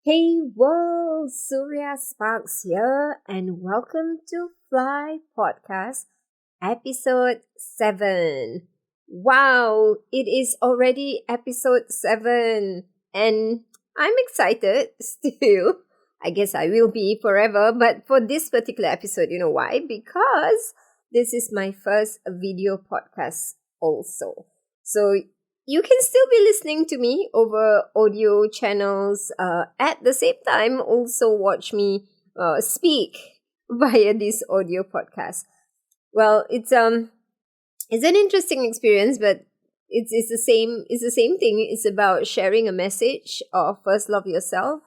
Hey world, Suria Sparks here, and welcome to Fly Podcast, episode 7. Wow, it is already episode 7, and I'm excited still. I guess I will be forever, but for this particular episode, you know why? Because this is my first video podcast also. So you can still be listening to me over audio channels. At the same time, also watch me speak via this audio podcast. Well, it's an interesting experience, but it's the same thing. It's about sharing a message of first love yourself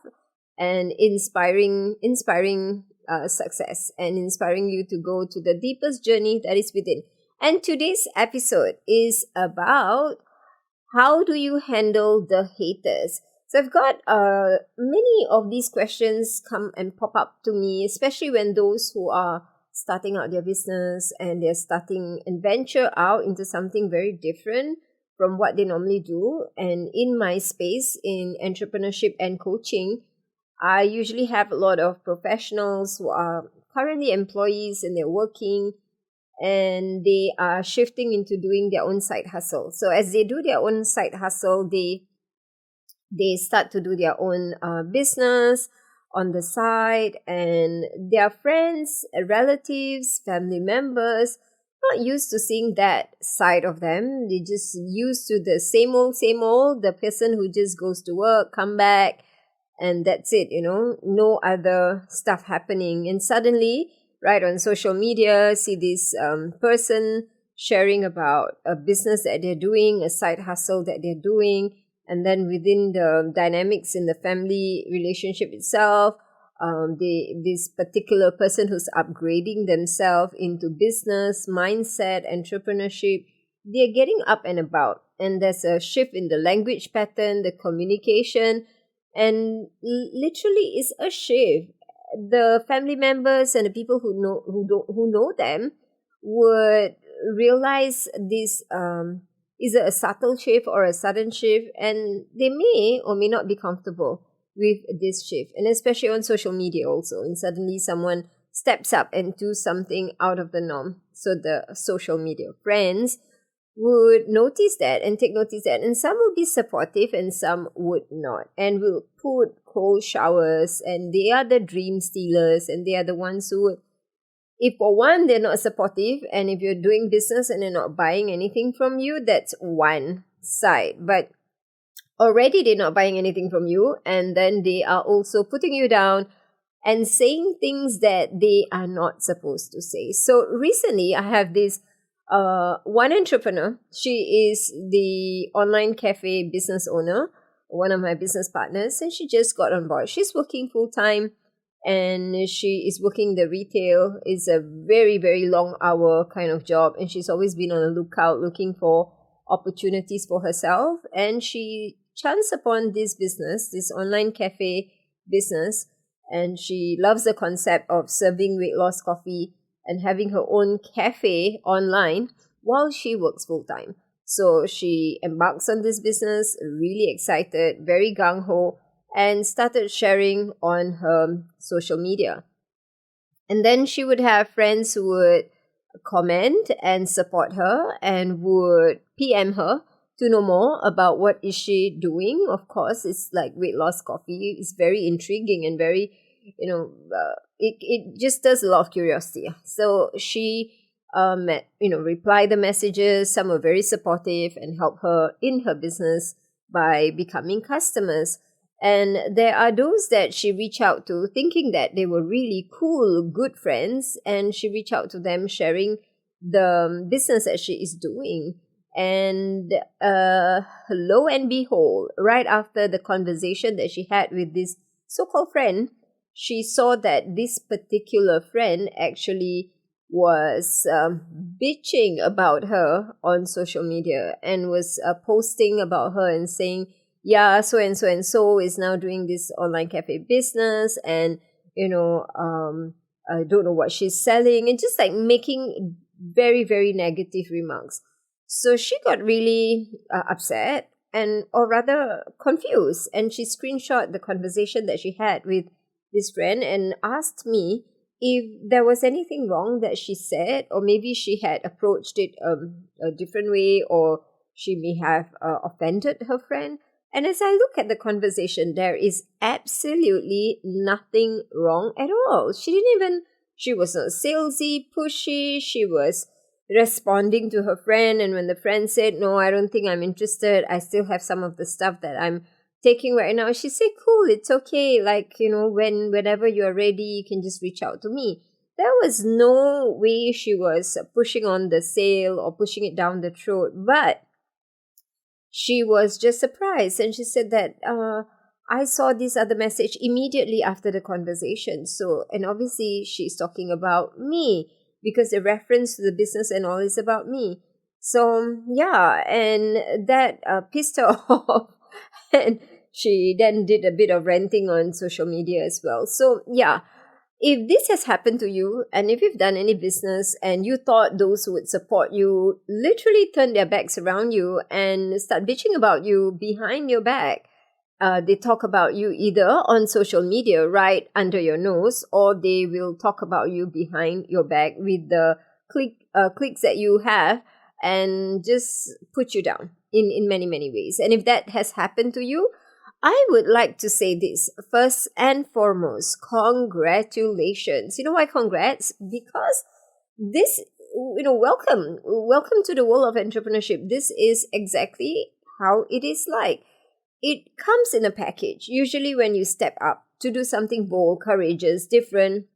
and inspiring success and inspiring you to go to the deepest journey that is within. And today's episode is about how do you handle the haters? So I've got many of these questions come and pop up to me, especially when those who are starting out their business and they're starting and venture out into something very different from what they normally do. And in my space in entrepreneurship and coaching, I usually have a lot of professionals who are currently employees and they're working and they are shifting into doing their own side hustle. So as they do their own side hustle, they start to do their own business on the side, and their friends, relatives, family members not used to seeing that side of them. They just used to the same old, the person who just goes to work, come back, and that's it, no other stuff happening. And suddenly, right on social media, see this person sharing about a business that they're doing, a side hustle that they're doing, and then within the dynamics in the family relationship itself, this particular person who's upgrading themselves into business, mindset, entrepreneurship, they're getting up and about. And there's a shift in the language pattern, the communication, and literally it's a shift. The family members and the people who know them would realize this is a subtle shift or a sudden shift, and they may or may not be comfortable with this shift. And especially on social media also, and suddenly someone steps up and do something out of the norm, so the social media friends would notice that and take notice that, and some will be supportive and some would not, and will put cold showers, and they are the dream stealers, and they are the ones who would, if for one they're not supportive, and if you're doing business and they're not buying anything from you, that's one side. But already they're not buying anything from you, and then they are also putting you down and saying things that they are not supposed to say. So recently I have this one entrepreneur. She is the online cafe business owner, one of my business partners, and she just got on board. She's working full time, and she is working the retail. It's a very, very long hour kind of job, and she's always been on the lookout looking for opportunities for herself. And she chanced upon this business, this online cafe business, and she loves the concept of serving weight loss coffee and having her own cafe online while she works full time. So she embarks on this business, really excited, very gung-ho, and started sharing on her social media. And then she would have friends who would comment and support her and would PM her to know more about what is she doing. Of course, it's like weight loss coffee. It's very intriguing and very, it just does a lot of curiosity. So she reply the messages. Some were very supportive and help her in her business by becoming customers. And there are those that she reached out to thinking that they were really cool, good friends, and she reached out to them sharing the business that she is doing. And lo and behold, right after the conversation that she had with this so-called friend, she saw that this particular friend actually was bitching about her on social media and was posting about her and saying, yeah, so and so and so is now doing this online cafe business, and I don't know what she's selling, and just like making very, very negative remarks. So she got really upset, and or rather confused, and she screenshot the conversation that she had with this friend and asked me if there was anything wrong that she said, or maybe she had approached it a different way, or she may have offended her friend. And as I look at the conversation, there is absolutely nothing wrong at all. She was not salesy, pushy. She was responding to her friend. And when the friend said, no, I don't think I'm interested, I still have some of the stuff that I'm taking right now, she said, cool, it's okay. Like, whenever you're ready, you can just reach out to me. There was no way she was pushing on the sale or pushing it down the throat, but she was just surprised, and she said that I saw this other message immediately after the conversation. So, and obviously she's talking about me because the reference to the business and all is about me. So yeah, and that pissed her off, and she then did a bit of ranting on social media as well. So yeah, if this has happened to you, and if you've done any business and you thought those who would support you literally turn their backs around you and start bitching about you behind your back, they talk about you either on social media right under your nose, or they will talk about you behind your back with the clicks that you have, and just put you down in many, many ways. And if that has happened to you, I would like to say this. First and foremost, congratulations. You know why congrats? Because this, welcome to the world of entrepreneurship. This is exactly how it is like. It comes in a package. Usually when you step up to do something bold, courageous, different,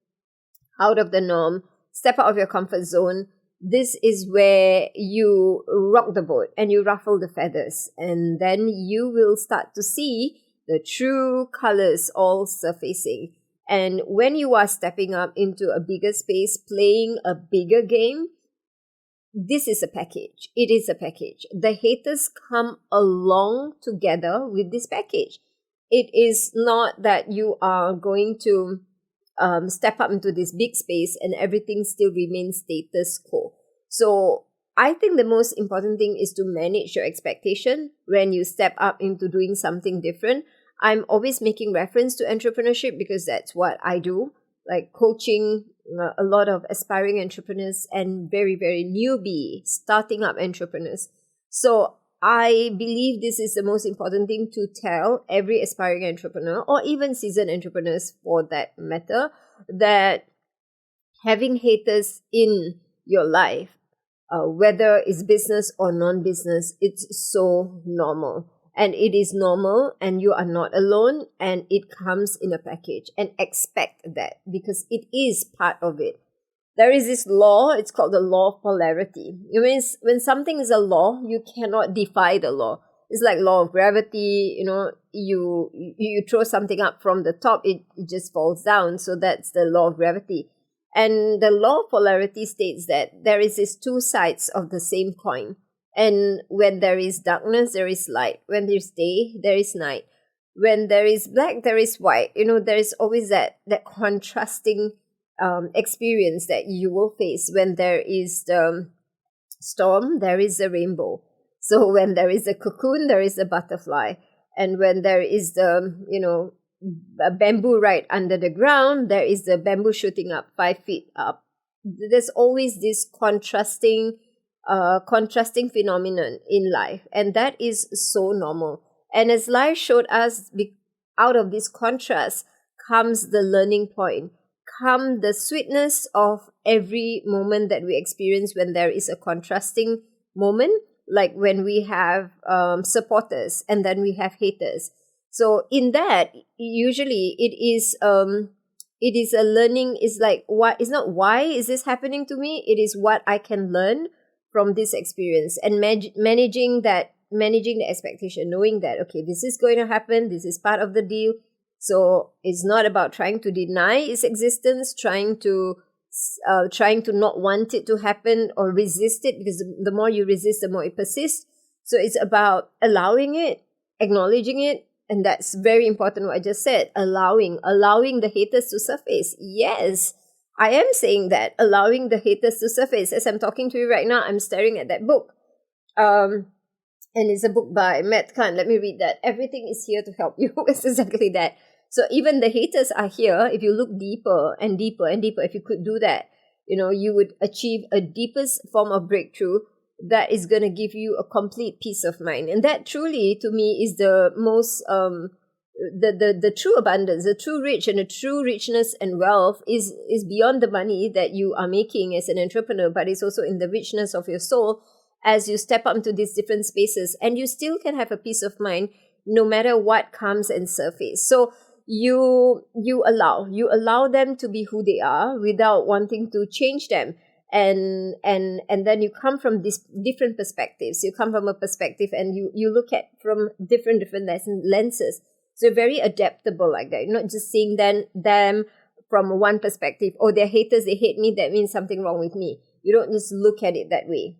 out of the norm, step out of your comfort zone, this is where you rock the boat and you ruffle the feathers, and then you will start to see the true colors all surfacing. And when you are stepping up into a bigger space, playing a bigger game, this is a package. It is a package. The haters come along together with this package. It is not that you are going to step up into this big space and everything still remains status quo. So I think the most important thing is to manage your expectation when you step up into doing something different. I'm always making reference to entrepreneurship because that's what I do, like coaching a lot of aspiring entrepreneurs and very, very newbie starting up entrepreneurs. So I believe this is the most important thing to tell every aspiring entrepreneur, or even seasoned entrepreneurs for that matter, that having haters in your life, whether it's business or non-business, it's so normal. And it is normal, and you are not alone, and it comes in a package. And expect that, because it is part of it. There is this law, it's called the law of polarity. It means when something is a law, you cannot defy the law. It's like law of gravity, you throw something up from the top, it just falls down. So that's the law of gravity. And the law of polarity states that there is these two sides of the same coin. And when there is darkness, there is light. When there's day, there is night. When there is black, there is white. There is always that contrasting experience that you will face. When there is the storm, there is a rainbow. So when there is a cocoon, there is a butterfly. And when there is the, a bamboo right under the ground, there is the bamboo shooting up 5 feet up. There's always this contrasting phenomenon in life, and that is so normal. And as life showed us, out of this contrast comes the learning point, come the sweetness of every moment that we experience when there is a contrasting moment, like when we have supporters and then we have haters. So in that, usually it is a learning. Is like, why? It's not why is this happening to me, it is what I can learn from this experience, and managing the expectation, knowing that, okay, this is going to happen, this is part of the deal. So it's not about trying to deny its existence, trying to not want it to happen or resist it, because the more you resist, the more it persists. So it's about allowing it, acknowledging it, and that's very important what I just said, allowing the haters to surface. Yes, I am saying that, allowing the haters to surface. As I'm talking to you right now, I'm staring at that book. And it's a book by Matt Kahn. Let me read that. Everything is here to help you. It's exactly that. So even the haters are here. If you look deeper and deeper and deeper, if you could do that, you would achieve a deepest form of breakthrough that is going to give you a complete peace of mind. And that truly, to me, is the most, the true abundance, the true rich, and the true richness and wealth is beyond the money that you are making as an entrepreneur, but it's also in the richness of your soul as you step up into these different spaces, and you still can have a peace of mind no matter what comes and surface. So you allow them to be who they are without wanting to change them. And then you come from these different perspectives. You come from a perspective and you look at from different lenses. So you're very adaptable like that. You're not just seeing them from one perspective. Oh, they're haters, they hate me, that means something wrong with me. You don't just look at it that way.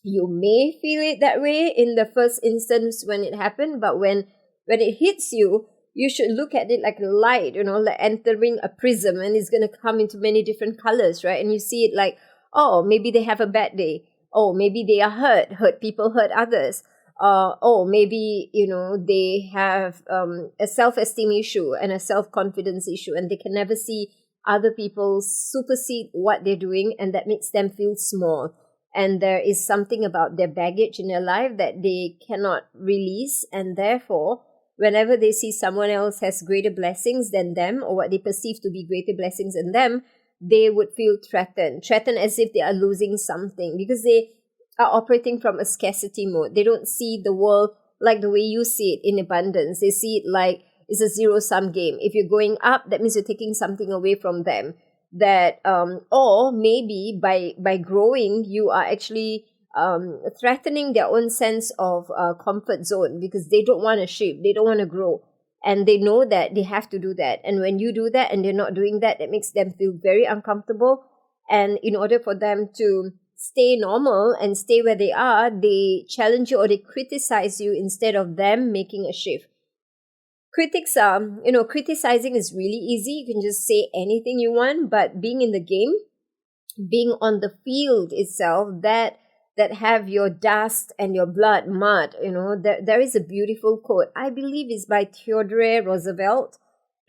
You may feel it that way in the first instance when it happened, but when it hits you, you should look at it like a light, like entering a prism, and it's going to come into many different colors, right? And you see it like, oh, maybe they have a bad day. Oh, maybe they are hurt people hurt others. Oh, maybe, they have a self-esteem issue and a self-confidence issue, and they can never see other people supersede what they're doing, and that makes them feel small. And there is something about their baggage in their life that they cannot release, and therefore, whenever they see someone else has greater blessings than them, or what they perceive to be greater blessings than them, they would feel threatened as if they are losing something, because they are operating from a scarcity mode. They don't see the world like the way you see it in abundance. They see it like it's a zero-sum game. If you're going up, that means you're taking something away from them. That or maybe by growing, you are actually threatening their own sense of comfort zone, because they don't want to shift, they don't want to grow, and they know that they have to do that. And when you do that and they're not doing that, it makes them feel very uncomfortable. And in order for them to stay normal and stay where they are, they challenge you or they criticize you instead of them making a shift. Critics are, criticizing is really easy. You can just say anything you want, but being in the game, being on the field itself, that have your dust and your blood mud, there is a beautiful quote. I believe it's by Theodore Roosevelt.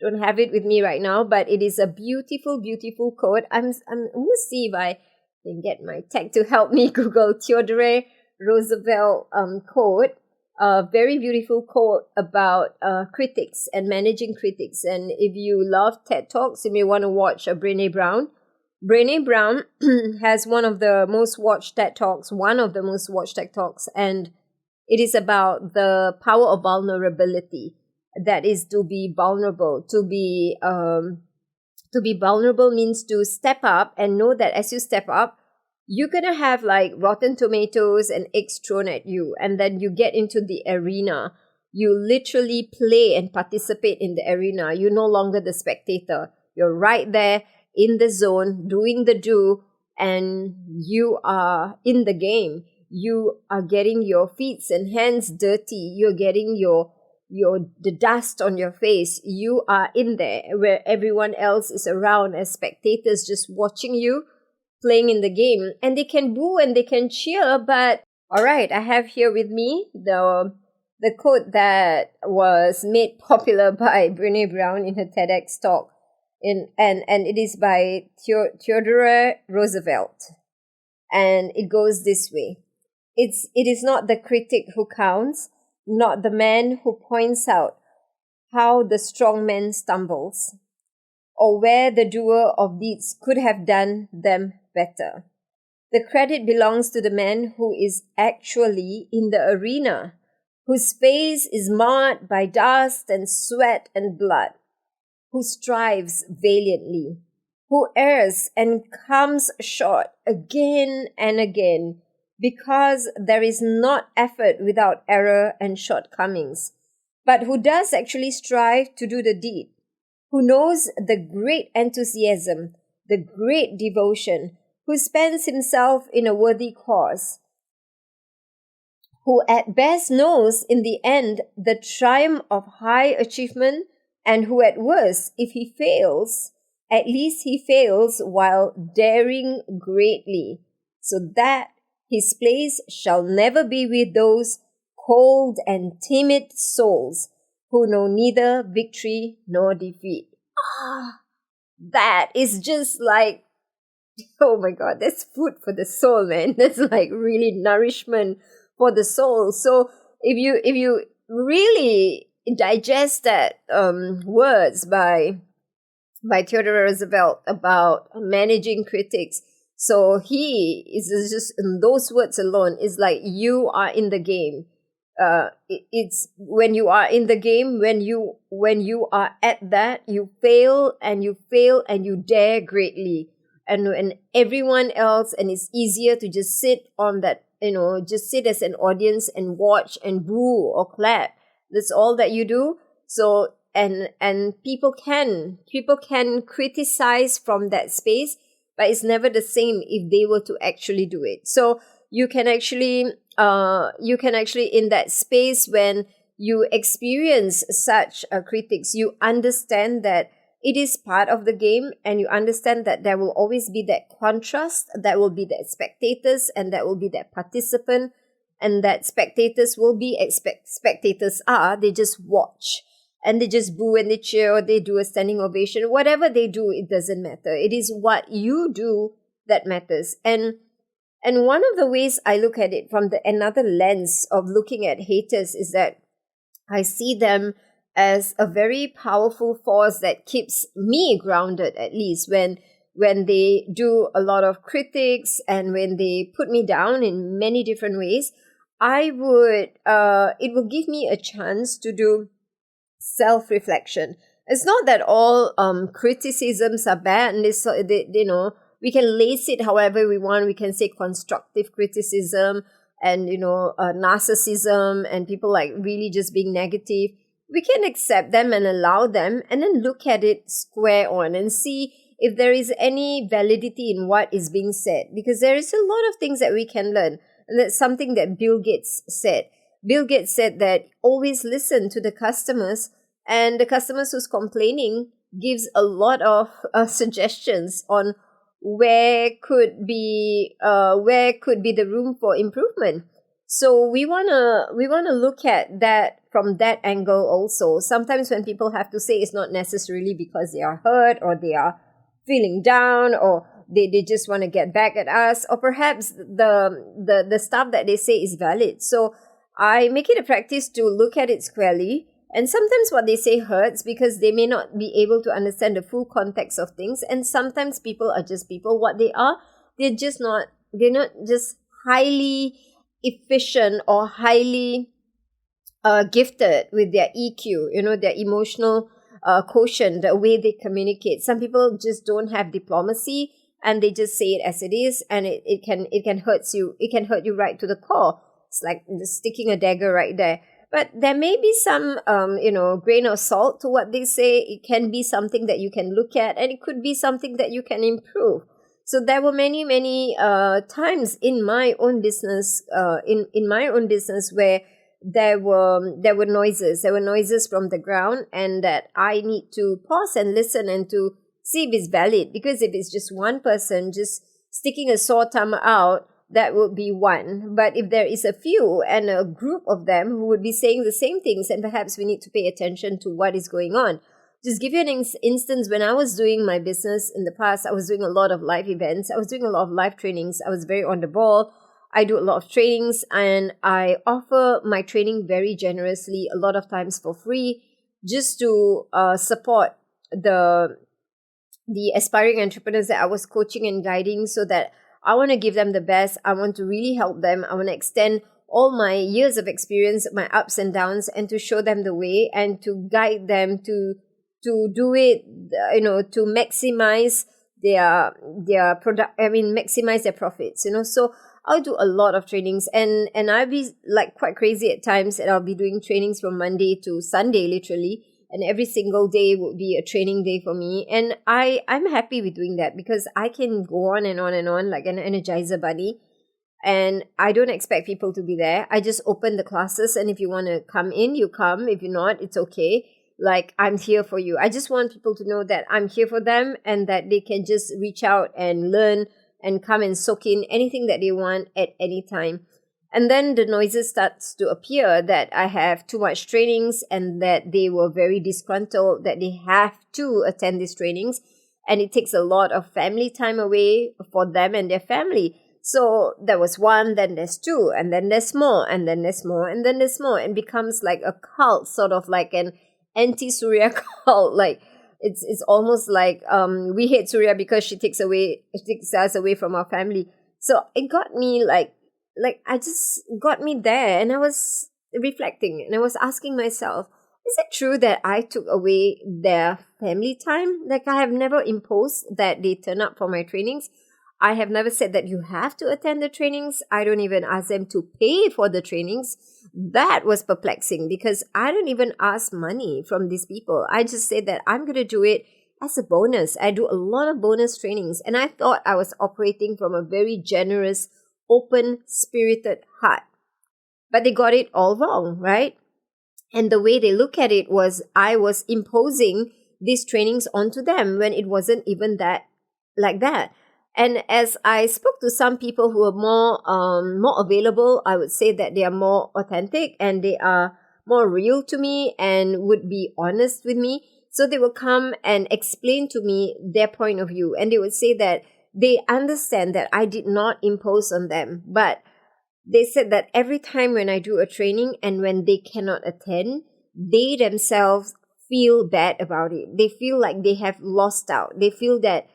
Don't have it with me right now, but it is a beautiful, beautiful quote. I'm going to see if I can get my tech to help me Google Theodore Roosevelt quote. A very beautiful quote about critics and managing critics. And if you love TED Talks, you may want to watch Brené Brown. Brené Brown has one of the most watched TED Talks, and it is about the power of vulnerability. That is to be vulnerable. To be vulnerable means to step up and know that as you step up, you're going to have like rotten tomatoes and eggs thrown at you. And then you get into the arena. You literally play and participate in the arena. You're no longer the spectator. You're right there in the zone, doing the do, and you are in the game. You are getting your feet and hands dirty. You're getting the dust on your face. You are in there where everyone else is around as spectators just watching you playing in the game, and they can boo and they can cheer. But all right, I have here with me the quote that was made popular by Brené Brown in her TEDx talk, and it is by Theodore Roosevelt, and it goes this way: it is not the critic who counts, not the man who points out how the strong man stumbles, or where the doer of deeds could have done them better. The credit belongs to the man who is actually in the arena, whose face is marred by dust and sweat and blood, who strives valiantly, who errs and comes short again and again, because there is not effort without error and shortcomings, but who does actually strive to do the deed, who knows the great enthusiasm, the great devotion, who spends himself in a worthy cause, who at best knows in the end the triumph of high achievement, and who at worst, if he fails, at least he fails while daring greatly, so that his place shall never be with those cold and timid souls who know neither victory nor defeat. Ah, that is just like, oh my God, that's food for the soul, man. That's like really nourishment for the soul. So if you really digest that words by Theodore Roosevelt about managing critics. So he is just in those words alone is like you are in the game. It's when you are in the game, when you are at that, you fail and you fail and you dare greatly, and when everyone else, and it's easier to just sit on that, just sit as an audience and watch and boo or clap. That's all that you do. So and people can criticize from that space, but it's never the same if they were to actually do it. So you can actually in that space, when you experience such critics, you understand that it is part of the game, and you understand that there will always be that contrast, that will be that spectators, and that will be that participant, and that spectators will be spectators are, they just watch and they just boo and they cheer, or they do a standing ovation. Whatever they do, it doesn't matter. It is what you do that matters. And one of the ways I look at it from another lens of looking at haters is that I see them as a very powerful force that keeps me grounded, at least when they do a lot of critics and when they put me down in many different ways. It will give me a chance to do self-reflection. It's not that all criticisms are bad, and we can lace it however we want. We can say constructive criticism and narcissism and people like really just being negative. We can accept them and allow them, and then look at it square on and see if there is any validity in what is being said, because there is a lot of things that we can learn. And that's something that Bill Gates said. Bill Gates said that always listen to the customers, and the customers who's complaining gives a lot of suggestions on where could be the room for improvement. So we wanna look at that from that angle also. Sometimes when people have to say, it's not necessarily because they are hurt or they are feeling down, or they just want to get back at us, or perhaps the stuff that they say is valid. So I make it a practice to look at it squarely. And sometimes what they say hurts because they may not be able to understand the full context of things. And sometimes people are just people. What they are, they're not just highly efficient or highly gifted with their EQ, their emotional quotient, the way they communicate. Some people just don't have diplomacy, and they just say it as it is, and it can hurt you. It can hurt you right to the core. It's like just sticking a dagger right there. But there may be some, grain of salt to what they say. It can be something that you can look at, and it could be something that you can improve. So there were many, many times in my own business, in my own business, where there were noises. There were noises from the ground, and that I need to pause and listen and to see if it's valid. Because if it's just one person just sticking a sore thumb out, that would be one. But if there is a few and a group of them who would be saying the same things, and perhaps we need to pay attention to what is going on. Just give you an instance. When I was doing my business in the past, I was doing a lot of live events. I was doing a lot of live trainings. I was very on the ball. I do a lot of trainings, and I offer my training very generously, a lot of times for free, just to support the aspiring entrepreneurs that I was coaching and guiding, so that I want to give them the best. I want to really help them. I want to extend all my years of experience, my ups and downs, and to show them the way and to guide them to do it, to maximize their product. Maximize their profits. So I'll do a lot of trainings, and I'll be like quite crazy at times, and I'll be doing trainings from Monday to Sunday, literally. And every single day would be a training day for me. And I'm happy with doing that, because I can go on and on and on like an Energizer bunny. And I don't expect people to be there. I just open the classes, and if you want to come in, you come. If you're not, it's okay. Like, I'm here for you. I just want people to know that I'm here for them, and that they can just reach out and learn and come and soak in anything that they want at any time. And then the noises starts to appear that I have too much trainings and that they were very disgruntled that they have to attend these trainings. And it takes a lot of family time away for them and their family. So there was one, then there's two, and then there's more, and then there's more, and then there's more, and becomes like a cult, sort of like an anti-Suria cult. Like it's almost like we hate Suria because she takes us away from our family. So it got me like I just got me there, and I was reflecting and I was asking myself, is it true that I took away their family time? Like I have never imposed that they turn up for my trainings. I have never said that you have to attend the trainings. I don't even ask them to pay for the trainings. That was perplexing because I don't even ask money from these people. I just say that I'm going to do it as a bonus. I do a lot of bonus trainings, and I thought I was operating from a very generous, open, spirited heart. But they got it all wrong, right? And the way they look at it was I was imposing these trainings onto them when it wasn't even that like that. And as I spoke to some people who are more available, I would say that they are more authentic and they are more real to me and would be honest with me. So they will come and explain to me their point of view, and they would say that they understand that I did not impose on them, but they said that every time when I do a training and when they cannot attend, they themselves feel bad about it. They feel like they have lost out. They feel that,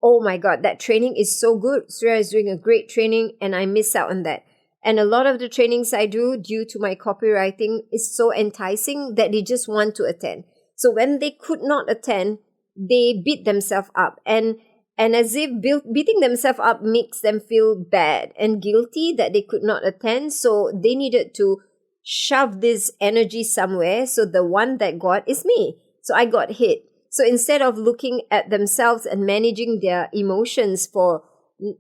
oh my God, that training is so good. Suria is doing a great training and I miss out on that. And a lot of the trainings I do due to my copywriting is so enticing that they just want to attend. So when they could not attend, they beat themselves up. And as if beating themselves up makes them feel bad and guilty that they could not attend. So they needed to shove this energy somewhere. So the one that got is me. So I got hit. So instead of looking at themselves and managing their emotions for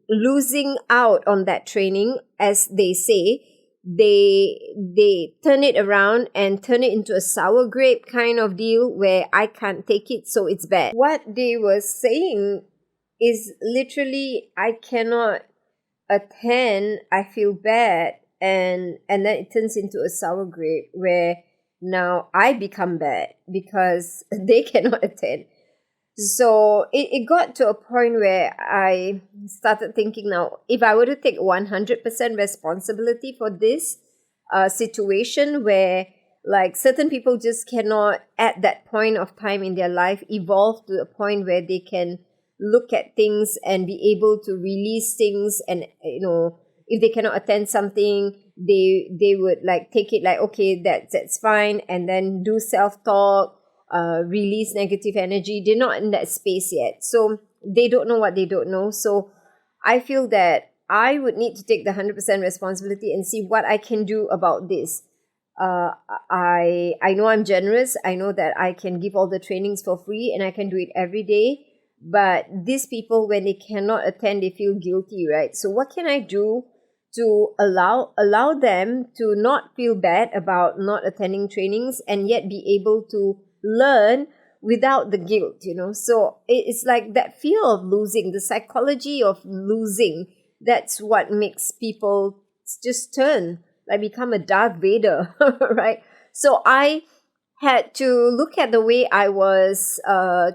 losing out on that training, as they say, they turn it around and turn it into a sour grape kind of deal where I can't take it, so it's bad. What they were saying is literally, I cannot attend, I feel bad, and then it turns into a sour grape where now I become bad because they cannot attend. So it got to a point where I started thinking, now, if I were to take 100% responsibility for this situation where like certain people just cannot at that point of time in their life evolve to a point where they can look at things and be able to release things, and if they cannot attend something, they would like take it like, okay, that's fine, and then do self-talk, release negative energy. They're not in that space yet, so they don't know what they don't know. So I feel that I would need to take the 100% responsibility and see what I can do about this. I know I'm generous. I know that I can give all the trainings for free and I can do it every day. But these people, when they cannot attend, they feel guilty, right? So what can I do to allow them to not feel bad about not attending trainings and yet be able to learn without the guilt, So it's like that fear of losing, the psychology of losing. That's what makes people just turn, like become a Darth Vader, right? So I had to look at the way I was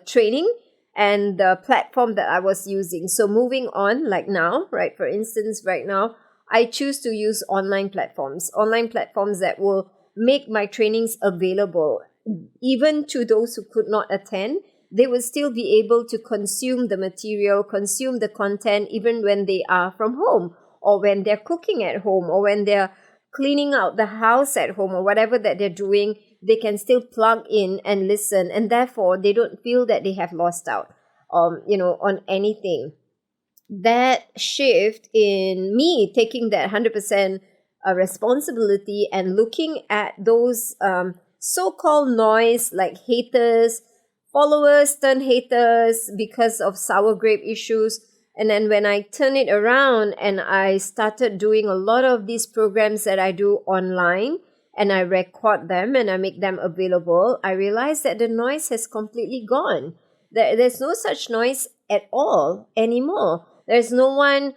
training and the platform that I was using. So moving on, like now, right? For instance, right now, I choose to use online platforms that will make my trainings available. Even to those who could not attend, they will still be able to consume the material, consume the content, even when they are from home, or when they're cooking at home, or when they're cleaning out the house at home, or whatever that they're doing. They can still plug in and listen, and therefore they don't feel that they have lost out, on anything. That shift in me taking that 100% responsibility and looking at those so-called noise like haters, followers turn haters because of sour grape issues. And then when I turn it around and I started doing a lot of these programs that I do online, and I record them and I make them available, I realized that the noise has completely gone. There's no such noise at all anymore. There's no one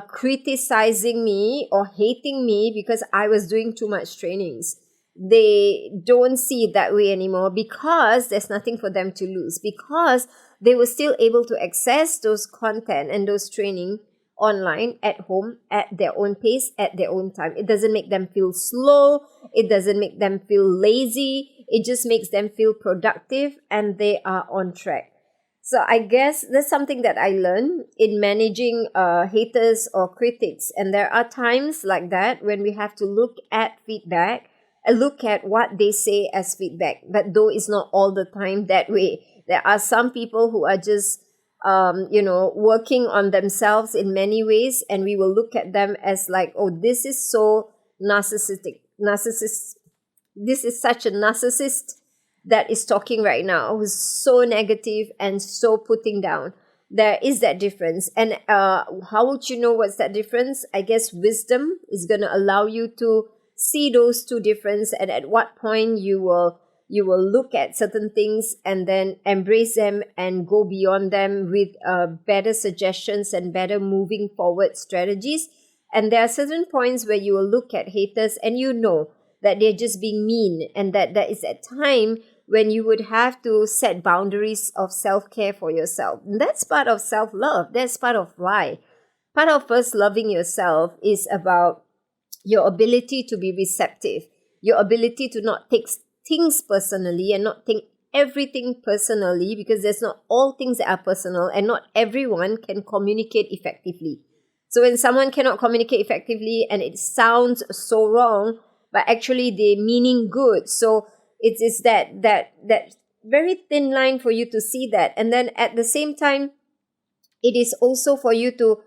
criticizing me or hating me because I was doing too much trainings. They don't see it that way anymore because there's nothing for them to lose, because they were still able to access those content and those training online at home at their own pace, at their own time. It doesn't make them feel slow. It doesn't make them feel lazy. It just makes them feel productive and they are on track. So I guess that's something that I learned in managing haters or critics. And there are times like that when we have to look at feedback and look at what they say as feedback. But though it's not all the time that way. There are some people who are just, working on themselves in many ways. And we will look at them as like, oh, this is so narcissistic. This is such a narcissist that is talking right now, who's so negative and so putting down. There is that difference. And how would you know what's that difference? I guess wisdom is going to allow you to see those two differences, and at what point you will look at certain things and then embrace them and go beyond them with better suggestions and better moving forward strategies. And there are certain points where you will look at haters and you know that they're just being mean, and that there is a time when you would have to set boundaries of self-care for yourself. And that's part of self-love. That's part of why. Part of first loving yourself is about your ability to be receptive, your ability to not take things personally and not think everything personally, because there's not all things that are personal and not everyone can communicate effectively. So when someone cannot communicate effectively and it sounds so wrong, but actually they're meaning good. So it's that very thin line for you to see that. And then at the same time, it is also for you to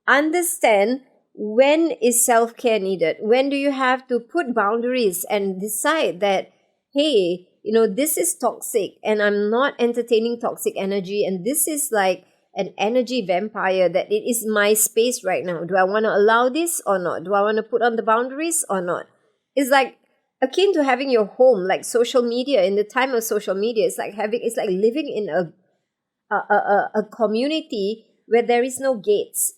understand when is self-care needed. When do you have to put boundaries and decide that, hey, this is toxic and I'm not entertaining toxic energy, and this is like an energy vampire, that it is my space right now. Do I want to allow this or not? Do I want to put on the boundaries or not? It's like akin to having your home, like social media. In the time of social media, it's like living in a community where there is no gates.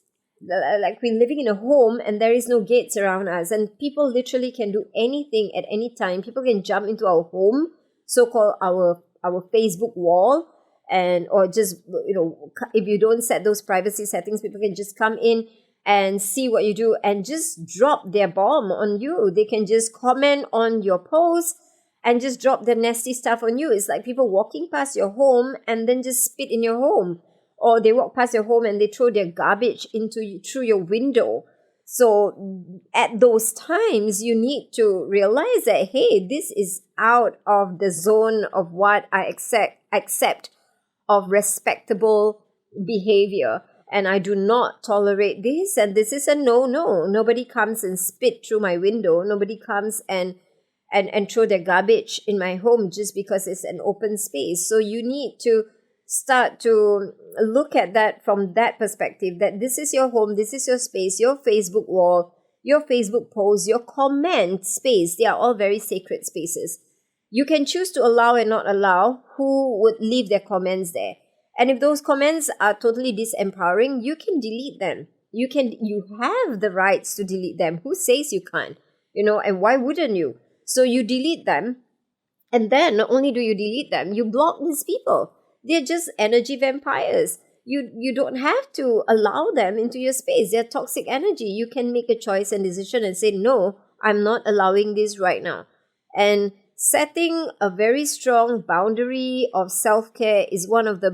Like we're living in a home and there is no gates around us, and people literally can do anything at any time. People can jump into our home, so-called our Facebook wall, and or just if you don't set those privacy settings, people can just come in and see what you do and just drop their bomb on you. They can just comment on your post and just drop their nasty stuff on you. It's like people walking past your home and then just spit in your home. Or they walk past your home and they throw their garbage through your window. So at those times, you need to realize that, hey, this is out of the zone of what I accept of respectable behavior. And I do not tolerate this. And this is a no. Nobody comes and spit through my window. Nobody comes and throw their garbage in my home just because it's an open space. So you need to start to look at that from that perspective, that this is your home, this is your space, your Facebook wall, your Facebook post, your comment space. They are all very sacred spaces. You can choose to allow and not allow who would leave their comments there. And if those comments are totally disempowering, you can delete them. You have the rights to delete them. Who says you can't? And why wouldn't you? So you delete them, and then not only do you delete them, you block these people. They're just energy vampires. You don't have to allow them into your space. They're toxic energy. You can make a choice and decision and say, no, I'm not allowing this right now. And setting a very strong boundary of self-care is one of the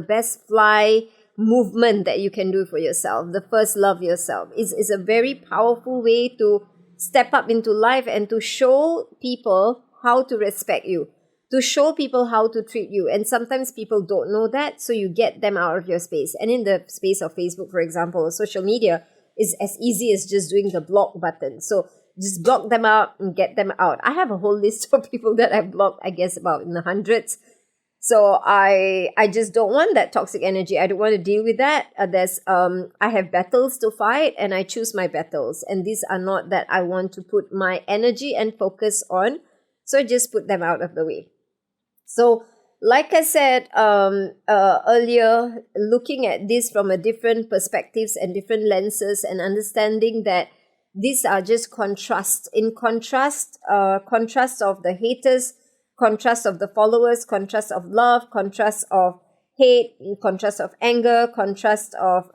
best fly movement that you can do for yourself. The first love yourself is a very powerful way to step up into life and to show people how to respect you, to show people how to treat you. And sometimes people don't know that, so you get them out of your space. And in the space of Facebook, for example, or social media, is as easy as just doing the block button. So just block them out and get them out. I have a whole list of people that I've blocked, I guess about in the hundreds. So I just don't want that toxic energy. I don't want to deal with that. I have battles to fight, and I choose my battles. And these are not that I want to put my energy and focus on. So I just put them out of the way. So like I said earlier, looking at this from a different perspectives and different lenses, and understanding that these are just contrasts. In contrast of the haters, contrast of the followers, contrast of love, contrast of hate, contrast of anger, contrast of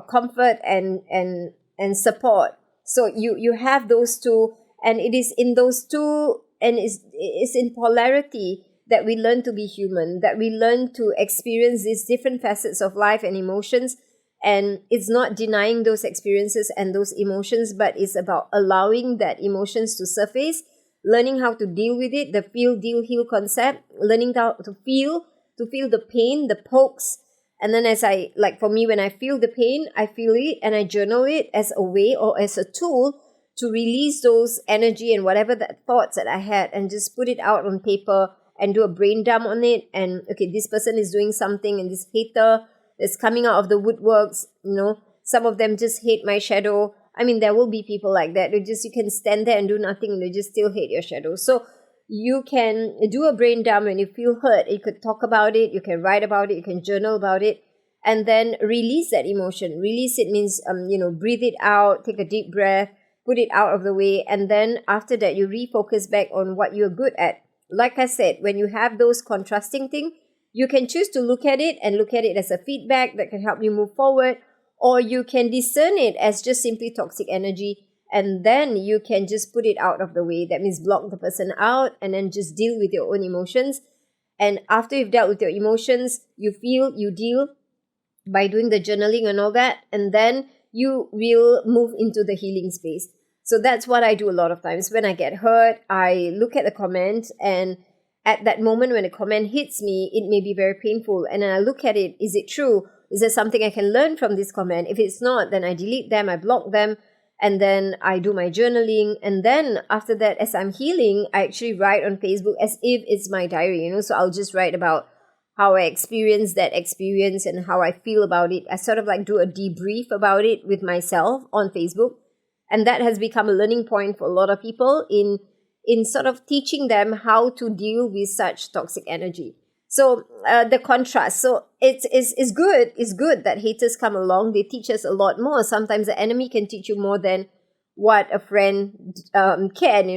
comfort and support. So you have those two, and it is in those two, and it's in polarity that we learn to be human, that we learn to experience these different facets of life and emotions. And it's not denying those experiences and those emotions, but it's about allowing that emotions to surface, learning how to deal with it, the feel, deal, heal concept, learning how to feel the pain, the pokes. And then for me, when I feel the pain, I feel it and I journal it as a way or as a tool to release those energy and whatever that thoughts that I had, and just put it out on paper and do a brain dump on it. And okay, this person is doing something, and this hater is coming out of the woodworks, some of them just hate my shadow. I mean, there will be people like that. You can stand there and do nothing, and they just still hate your shadow. So you can do a brain dump when you feel hurt. You could talk about it, you can write about it, you can journal about it, and then release that emotion. Release it means, breathe it out, take a deep breath, put it out of the way, and then after that, you refocus back on what you're good at. Like I said, when you have those contrasting things, you can choose to look at it and look at it as a feedback that can help you move forward, or you can discern it as just simply toxic energy, and then you can just put it out of the way. That means block the person out and then just deal with your own emotions. And after you've dealt with your emotions, you feel, you deal by doing the journaling and all that, and then you will move into the healing space. So that's what I do a lot of times. When I get hurt, I look at the comment, and at that moment when a comment hits me, it may be very painful. And then I look at it, is it true? Is there something I can learn from this comment? If it's not, then I delete them, I block them, and then I do my journaling. And then after that, as I'm healing, I actually write on Facebook as if it's my diary, So I'll just write about how I experienced that experience and how I feel about it. I sort of like do a debrief about it with myself on Facebook. And that has become a learning point for a lot of people in sort of teaching them how to deal with such toxic energy. So the contrast. So it's good that haters come along. They teach us a lot more. Sometimes the enemy can teach you more than what a friend can,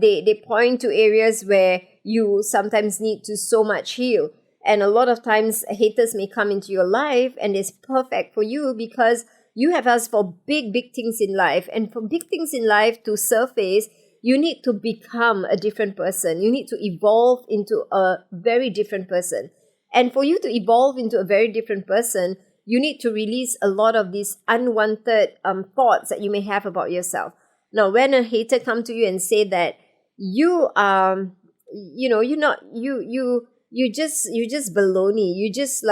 They point to areas where you sometimes need to so much heal. And a lot of times haters may come into your life, and it's perfect for you because you have asked for big things in life. And for big things in life to surface, you need to become a different person. You need to evolve into a very different person. And for you to evolve into a very different person, you need to release a lot of these unwanted thoughts that you may have about yourself. Now, when a hater come to you and say that you just baloney, you just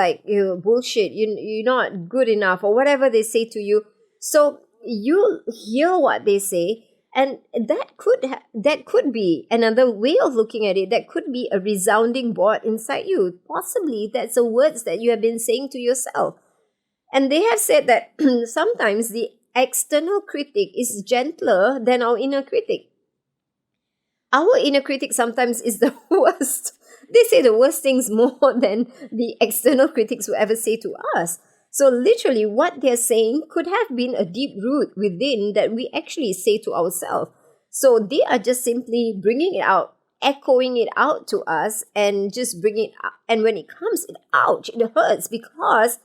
bullshit, you're not good enough, or whatever they say to you. So you hear what they say, and that could be another way of looking at it. That could be a resounding board inside you. Possibly that's the words that you have been saying to yourself. And they have said that sometimes the external critic is gentler than our inner critic. Our inner critic sometimes is the worst. They say the worst things more than the external critics will ever say to us. So literally what they're saying could have been a deep root within that we actually say to ourselves. So they are just simply bringing it out, echoing it out to us, and just bringing it out. And when it comes, it hurts, because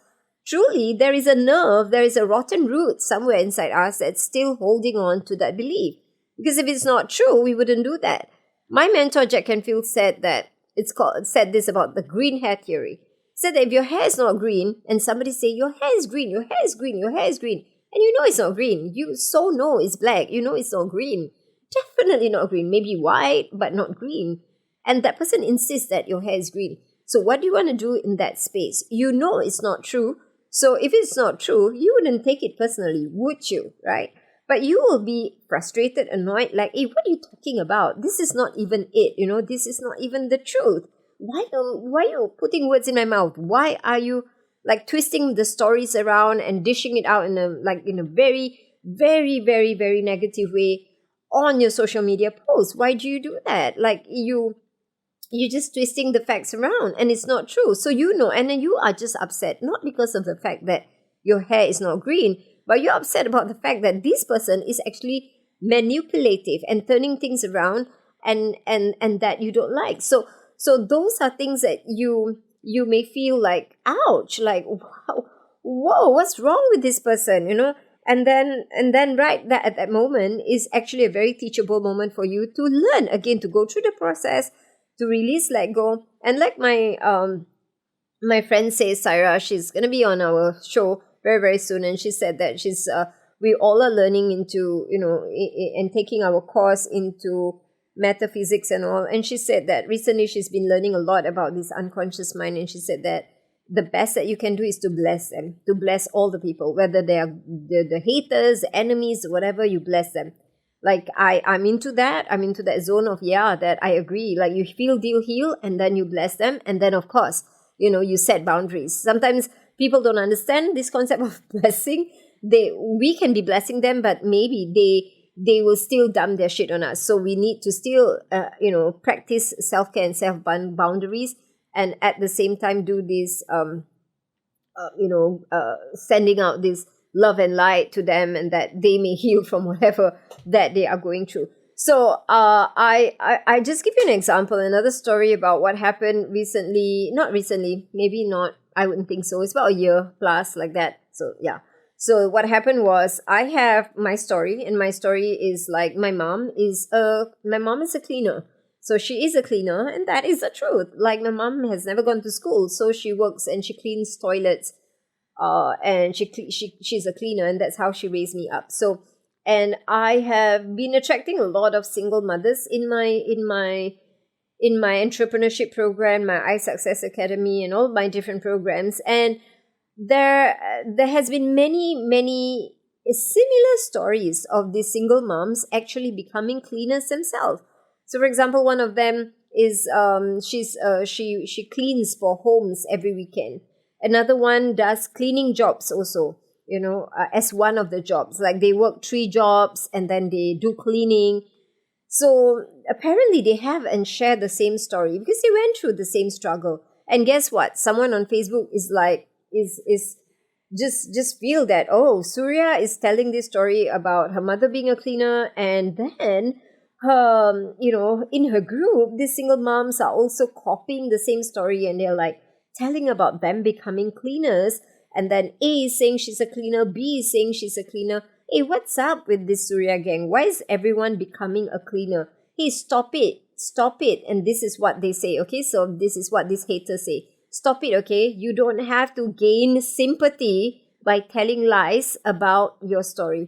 truly there is a nerve, there is a rotten root somewhere inside us that's still holding on to that belief. Because if it's not true, we wouldn't do that. My mentor, Jack Canfield, said this about the green hair theory. Said that if your hair is not green, and somebody say, your hair is green, your hair is green, your hair is green, and you know it's not green, you so know it's black, you know it's not green, definitely not green, maybe white, but not green. And that person insists that your hair is green. So what do you want to do in that space? You know it's not true. So if it's not true, you wouldn't take it personally, would you, right? But you will be frustrated, annoyed, like, hey, what are you talking about? This is not even it, this is not even the truth. Why are you putting words in my mouth? Why are you twisting the stories around and dishing it out in a very, very, very, very negative way on your social media posts? Why do you do that? you're just twisting the facts around and it's not true. So and then you are just upset, not because of the fact that your hair is not green, but you're upset about the fact that this person is actually manipulative and turning things around, and that you don't like. So those are things that you may feel like, ouch, like, wow, whoa, what's wrong with this person, and then right, that at that moment is actually a very teachable moment for you to learn again, to go through the process, to release, let go. And like my friend says, Syra, she's gonna be on our show very, very soon, and she said that we all are learning into, and taking our course into metaphysics and all. And she said that recently she's been learning a lot about this unconscious mind, and she said that the best that you can do is to bless them, to bless all the people, whether they are the haters, the enemies, whatever, you bless them. Like I'm into that. I'm into that zone of, that I agree. Like you feel, deal, heal, and then you bless them. And then of course, you set boundaries. Sometimes people don't understand this concept of blessing. We can be blessing them, but maybe they will still dump their shit on us. So we need to still, practice self-care and self-boundaries, and at the same time do this, sending out this love and light to them, and that they may heal from whatever that they are going through. So I just give you an example, another story about what happened recently. Not recently, maybe not, I wouldn't think so. It's about a year plus, like that. So yeah. So what happened was, I have my story, and my story is like, my mom is a cleaner. So she is a cleaner, and that is the truth. Like, my mom has never gone to school, so she works and she cleans toilets, and she's a cleaner, and that's how she raised me up. So, and I have been attracting a lot of single mothers in my entrepreneurship program, my iSuccess Academy, and all my different programs. And there has been many similar stories of these single moms actually becoming cleaners themselves. So, for example, one of them is she cleans for homes every weekend. Another one does cleaning jobs also, as one of the jobs. Like, they work 3 jobs and then they do cleaning. So apparently they have and share the same story because they went through the same struggle. And guess what? Someone on Facebook is like, is just feel that, oh, Suria is telling this story about her mother being a cleaner, and then in her group, these single moms are also copying the same story, and they're like telling about them becoming cleaners. And then A is saying she's a cleaner, B is saying she's a cleaner. Hey, what's up with this Suria gang? Why is everyone becoming a cleaner? Hey, stop it. And this is what they say, okay? So this is what these haters say. Stop it, okay? You don't have to gain sympathy by telling lies about your story.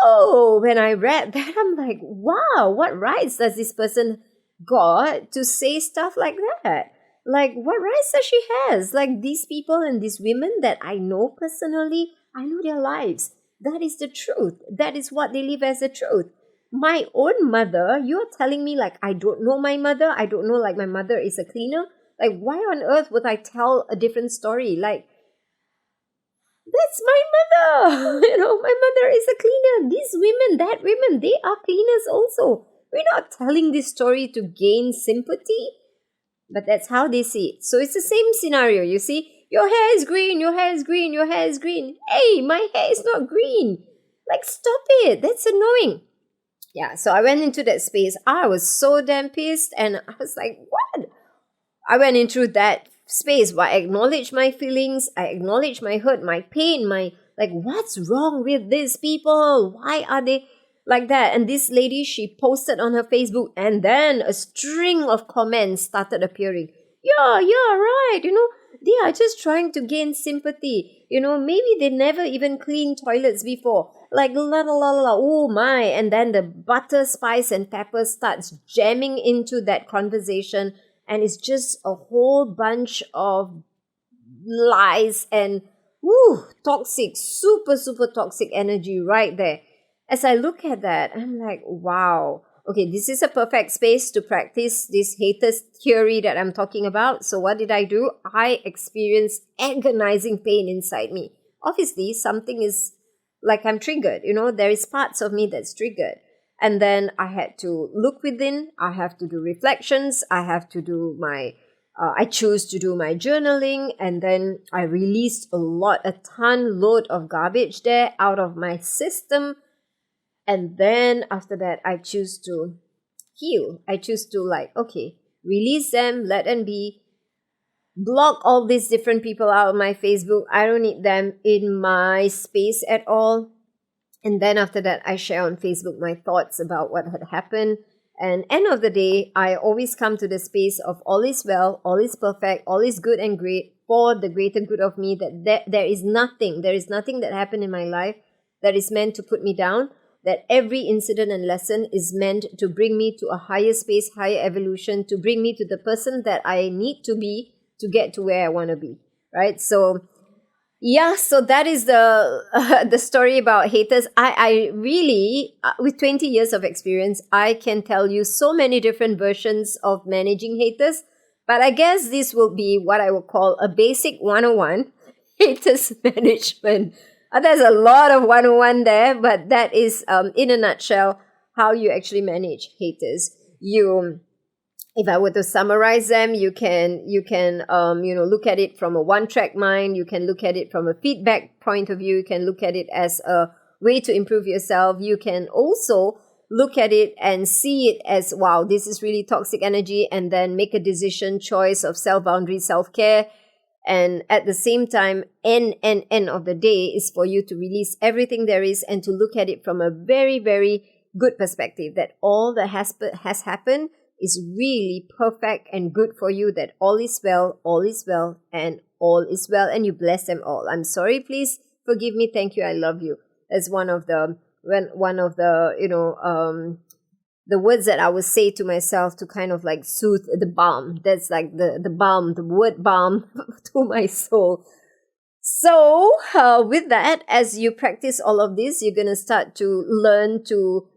Oh, when I read that, I'm like, wow, what rights does this person got to say stuff like that? Like, what rights does she has? Like, these people and these women that I know personally, I know their lives. That is the truth. That is what they live as the truth. My own mother, you're telling me like I don't know my mother? I don't know like my mother is a cleaner? Like, why on earth would I tell a different story? Like, that's my mother. My mother is a cleaner. These women, they are cleaners also. We're not telling this story to gain sympathy, but that's how they see it. So it's the same scenario, you see. Your hair is green, your hair is green, your hair is green. Hey, my hair is not green. Like, stop it. That's annoying. Yeah, so I went into that space. I was so damn pissed, and I was like, what? I went into that space where I acknowledged my feelings, I acknowledged my hurt, my pain, what's wrong with these people? Why are they like that? And this lady, she posted on her Facebook, and then a string of comments started appearing. Yeah, right, they are just trying to gain sympathy. Maybe they never even cleaned toilets before. Like, la la la la, oh my. And then the butter, spice, and pepper starts jamming into that conversation. And it's just a whole bunch of lies and toxic, super, super toxic energy right there. As I look at that, I'm like, wow. Okay, this is a perfect space to practice this haters theory that I'm talking about. So what did I do? I experienced agonizing pain inside me. Obviously, something is like I'm triggered. There is parts of me that's triggered. And then I had to look within. I have to do reflections. I have to do I choose to do my journaling, and then I released a ton load of garbage there out of my system. And then after that, I choose to heal. I choose to okay, release them, let them be, block all these different people out of my Facebook. I don't need them in my space at all. And then after that, I share on Facebook my thoughts about what had happened. And end of the day, I always come to the space of all is well, all is perfect, all is good and great for the greater good of me. That there is nothing that happened in my life that is meant to put me down. That every incident and lesson is meant to bring me to a higher space, higher evolution, to bring me to the person that I need to be to get to where I want to be, right? So yeah, so that is the story about haters. I really, with 20 years of experience, I can tell you so many different versions of managing haters. But I guess this will be what I will call a basic 101, haters management. There's a lot of 101 there, but that is, in a nutshell, how you actually manage haters. If I were to summarize them, you can look at it from a one-track mind. You can look at it from a feedback point of view. You can look at it as a way to improve yourself. You can also look at it and see it as, wow, this is really toxic energy, and then make a decision, choice of self-boundary, self-care. And at the same time, end of the day is for you to release everything there is and to look at it from a very, very good perspective, that all that has happened is really perfect and good for you, that all is well, and all is well, and you bless them all. I'm sorry, please forgive me, thank you, I love you. That's one of the the words that I would say to myself to kind of like soothe the balm. That's like the balm, the word balm to my soul. So with that, as you practice all of this, you're going to start to learn to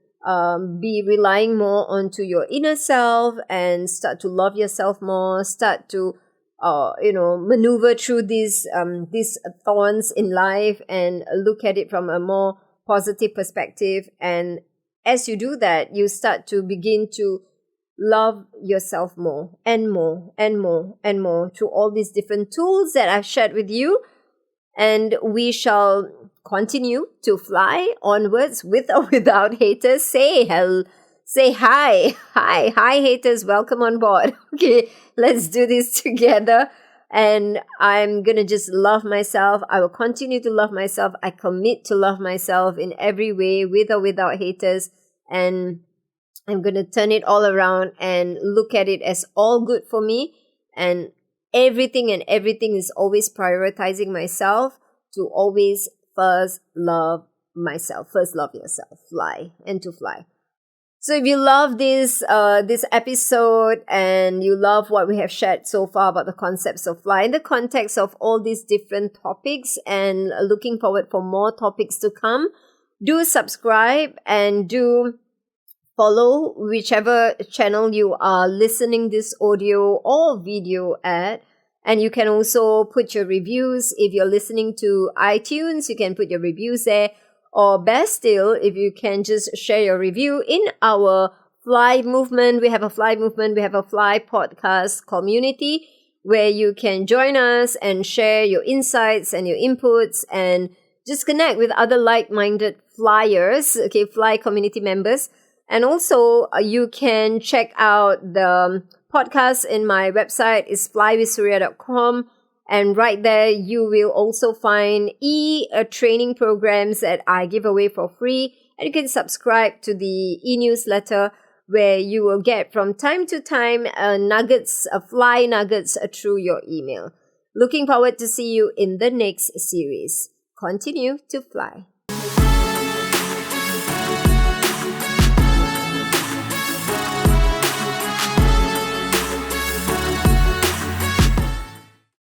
be relying more onto your inner self and start to love yourself more, start to maneuver through these thorns in life and look at it from a more positive perspective. And as you do that, you start to begin to love yourself more and more and more and more through all these different tools that I've shared with you. And we shall continue to fly onwards with or without haters. Say hi. Hi, haters. Welcome on board. Okay, let's do this together. And I'm going to just love myself. I will continue to love myself. I commit to love myself in every way, with or without haters. And I'm going to turn it all around and look at it as all good for me. And everything is always prioritizing myself to always first love myself. First love yourself. Fly. So if you love this episode and you love what we have shared so far about the concepts of fly in the context of all these different topics, and looking forward for more topics to come, do subscribe and do follow whichever channel you are listening this audio or video at. And you can also put your reviews. If you're listening to iTunes, you can put your reviews there. Or best still, if you can just share your review in our Fly movement. We have a Fly movement. We have a Fly podcast community where you can join us and share your insights and your inputs and just connect with other like-minded flyers, okay, Fly community members. And also, you can check out the podcast in my website, is flywithsuria.com. And right there, you will also find training programs that I give away for free. And you can subscribe to the e-newsletter where you will get from time to time fly nuggets through your email. Looking forward to see you in the next series. Continue to fly.